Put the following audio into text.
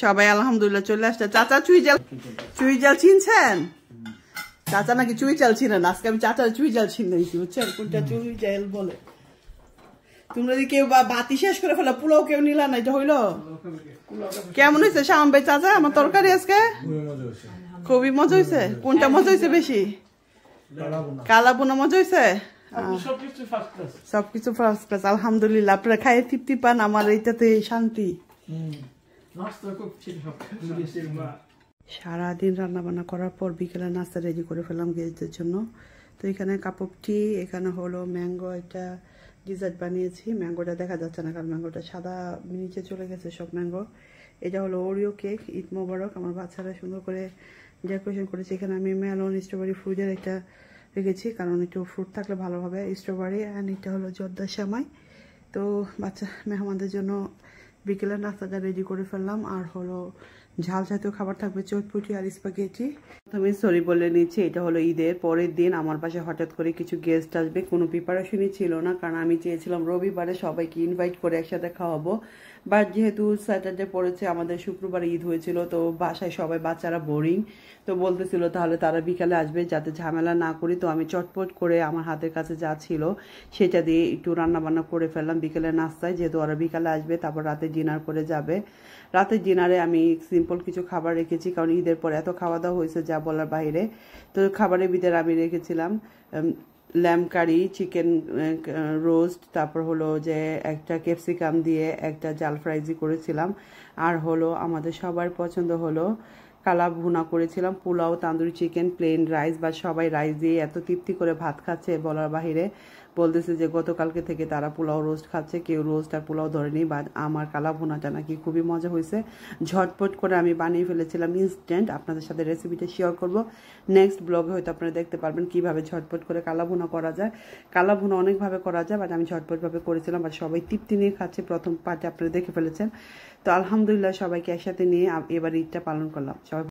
সবাই আলহামদুলিল্লাহ চলে আসছে। চাচা চুই জাল চিনছেন? চাচা নাকি চুই জাল চিনেন, আজকে আমি চাচার চুই জাল চিনেছি, বুঝছেন কোনটা চুই জাল বলে। তোমরা যদি কেউ বাতি শেষ করে ফেলো, পোলাও কেউ নিলা না, এটা হইলো কেমন হয়েছে শাম ভাই? চাচা আমার তরকারি আজকে খুবই মজা হয়েছে। কোনটা মজা হয়েছে বেশি? কালা বোনা মজা হয়েছে। সবকিছু ফার্স্ট ক্লাস আলহামদুলিল্লাহ। আপনারা খাইয়ে তৃপ্তি পান, আমার এইটাতে শান্তি। সারাদিন রান্না বান্না করার পর বিকেলে নাস্তা রেডি করে ফেলাম গেস্টদের জন্য। তো এখানে কাপ অফ টি, এখানে হলো ম্যাঙ্গো একটা ডিজার্ট বানিয়েছি। ম্যাঙ্গোটা দেখা যাচ্ছে না কারণ ম্যাঙ্গোটা সাদা নিচে চলে গেছে সব ম্যাঙ্গো। এটা হলো ওরিও কেক, ঈদ মোবারক। আমার বাচ্চারা সুন্দর করে ডেকোরেশন করেছে। এখানে আমি মেলন স্ট্রবেরি ফ্রুটের একটা রেখেছি কারণ একটু ফ্রুট থাকলে ভালো হবে, স্ট্রবেরি। অ্যান্ড এটা হলো জর্দার সেমাই। তো বাচ্চা মেহমানদের জন্য বিকেলের নাস্তাটা রেডি করে ফেললাম। আর হলো ঝাল জাতীয় খাবার থাকবে, চটপটি আর স্পাগেটি। আমি সরি বলে নিচ্ছি, এটা হলো ঈদের পরের দিন আমার বাসায় হঠাৎ করে কিছু গেস্ট আসবে। কোনো প্রিপারেশনই ছিল না কারণ আমি চেয়েছিলাম রবিবারে সবাইকে ইনভাইট করে একসাথে খাওয়াবো, বাট যেহেতু স্যাটারডে পড়েছে, আমাদের শুক্রবারে ঈদ হয়েছিল, তো বাসায় সবাই বাচ্চারা বোরিং, তো বলতেছিল তাহলে তারা বিকালে আসবে যাতে ঝামেলা না করি। তো আমি চটপট করে আমার হাতের কাছে যা ছিল সেটা দিয়ে একটু রান্না বান্না করে ফেললাম বিকেলের নাস্তায়, যেহেতু ওরা বিকালে আসবে, তারপর রাতে ডিনার করে যাবে। রাতের ডিনারে আমি সিম্পল কিছু খাবার রেখেছি কারণ ঈদের পর এত খাওয়া দাওয়া হয়েছে যা বলার বাইরে। তো খাবারের ভিতরে আমি রেখেছিলাম ল্যাম্ব কারি, চিকেন রোস্ট, তারপর হলো যে একটা ক্যাপসিকাম দিয়ে একটা জাল ফ্রাইজি করেছিলাম, আর হলো আমাদের সবার পছন্দ হলো কালা ভুনা করেছিলাম, pulao, tandoori chicken, plain rice. বা সবাই রাইস দিয়ে এত তৃপ্তি করে ভাত খাচ্ছে বলার বাহিরে। বলতেছে যে গতকালকে থেকে তারা পোলাও রোস্ট খাচ্ছে, কেউ রোস্ট আর পোলাও ধরেনি। বা আমার কালা ভুনাটা নাকি খুবই মজা হয়েছে, ঝটপট করে আমি বানিয়ে ফেলেছিলাম ইনস্ট্যান্ট। আপনাদের সাথে রেসিপিটা শেয়ার করব নেক্সট ব্লগে, হয়তো আপনারা দেখতে পারবেন কিভাবে ঝটপট করে কালা ভুনা করা যায়। কালা ভুনা অনেকভাবে করা যায়, বাট আমি ঝটপটভাবে করেছিলাম, বাট সবাই তৃপ্তি নিয়ে খাচ্ছে। প্রথম পার্টে আপনারা দেখে ফেলেছেন। তো আলহামদুলিল্লাহ সবাইকে একসাথে নিয়ে এবার ঈদটা পালন করলাম। সবাই